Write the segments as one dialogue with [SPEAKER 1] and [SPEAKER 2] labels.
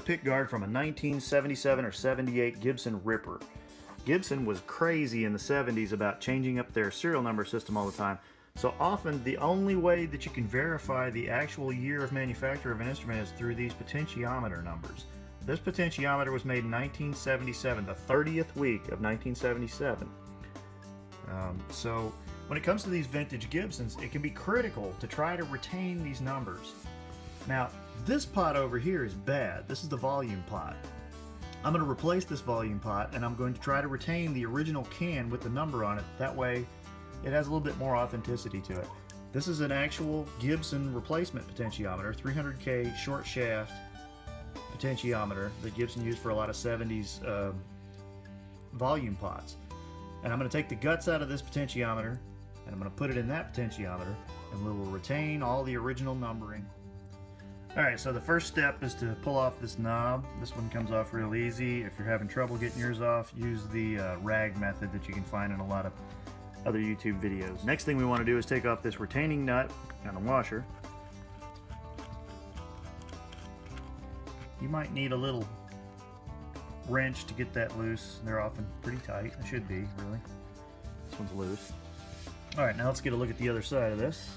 [SPEAKER 1] the pick guard from a 1977 or 78 Gibson Ripper. Gibson was crazy in the 70s about changing up their serial number system all the time. So often the only way that you can verify the actual year of manufacture of an instrument is through these potentiometer numbers. This potentiometer was made in 1977, the 30th week of 1977. So when it comes to these vintage Gibsons, it can be critical to try to retain these numbers. Now, this pot over here is bad. This is the volume pot. I'm going to replace this volume pot, and I'm going to try to retain the original can with the number on it. That way it has a little bit more authenticity to it. This is an actual Gibson replacement potentiometer, 300K short shaft potentiometer that Gibson used for a lot of 70s volume pots. And I'm going to take the guts out of this potentiometer, and I'm going to put it in that potentiometer, and we will retain all the original numbering. Alright, so the first step is to pull off this knob. This one comes off real easy. If you're having trouble getting yours off, use the rag method that you can find in a lot of other YouTube videos. Next thing we want to do is take off this retaining nut and the washer. You might need a little wrench to get that loose. They're often pretty tight. They should be, really. This one's loose. Alright, now let's get a look at the other side of this.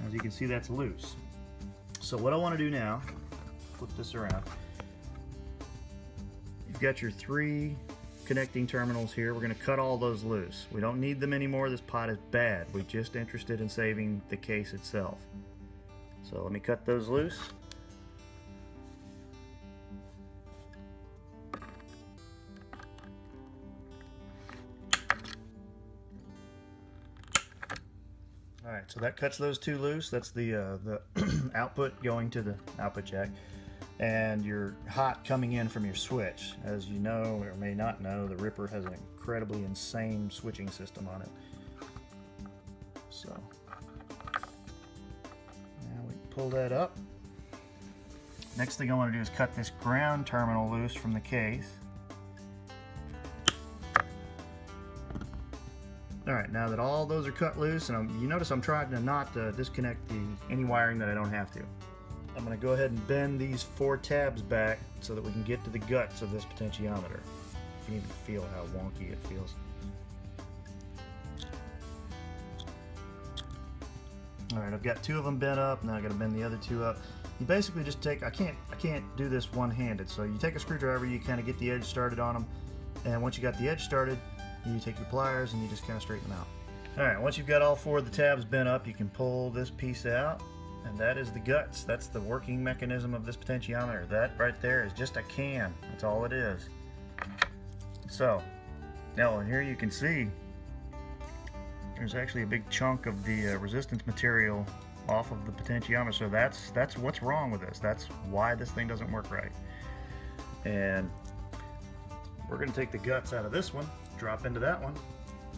[SPEAKER 1] As you can see, that's loose. So what I want to do now, flip this around. You've got your 3 connecting terminals here. We're going to cut all those loose. We don't need them anymore. This pot is bad. We're just interested in saving the case itself. So let me cut those loose. Alright, so that cuts those 2 loose. That's the output going to the output jack, and your hot coming in from your switch. As you know or may not know, the Ripper has an incredibly insane switching system on it. So now we pull that up. Next thing I want to do is cut this ground terminal loose from the case. Alright, now that all those are cut loose, and you notice I'm trying to not disconnect any wiring that I don't have to. I'm going to go ahead and bend these 4 tabs back so that we can get to the guts of this potentiometer. You can even feel how wonky it feels. Alright, I've got 2 of them bent up, now I've got to bend the other 2 up. You basically just take, I can't do this one-handed, so you take a screwdriver, you kind of get the edge started on them, and once you got the edge started, you take your pliers and you just kind of straighten them out. Alright, once you've got all 4 of the tabs bent up, you can pull this piece out, and that is the guts. That's the working mechanism of this potentiometer. That right there is just a can. That's all it is. So, now here you can see there's actually a big chunk of the resistance material off of the potentiometer. So that's what's wrong with this. That's why this thing doesn't work right. And we're going to take the guts out of this one, drop into that one,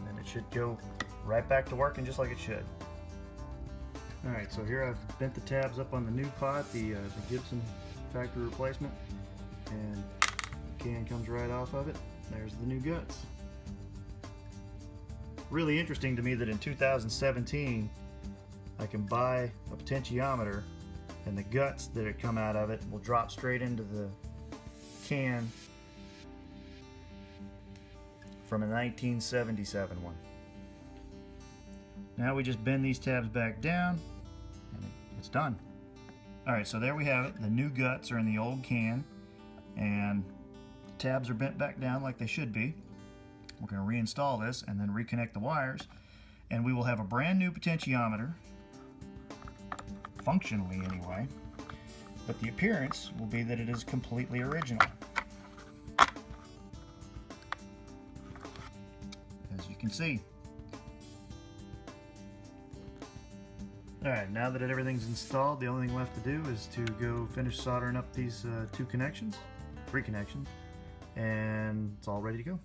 [SPEAKER 1] and it should go right back to working just like it should. Alright, so here I've bent the tabs up on the new pot, the Gibson factory replacement, and the can comes right off of it. There's the new guts. Really interesting to me that in 2017 I can buy a potentiometer and the guts that come out of it will drop straight into the can from a 1977 one. Now we just bend these tabs back down and it's done. Alright, so there we have it. The new guts are in the old can and the tabs are bent back down like they should be. We're going to reinstall this and then reconnect the wires, and we will have a brand new potentiometer, functionally anyway, but the appearance will be that it is completely original. As you can see. Alright, now that everything's installed, the only thing left to do is to go finish soldering up these 3 connections, and it's all ready to go.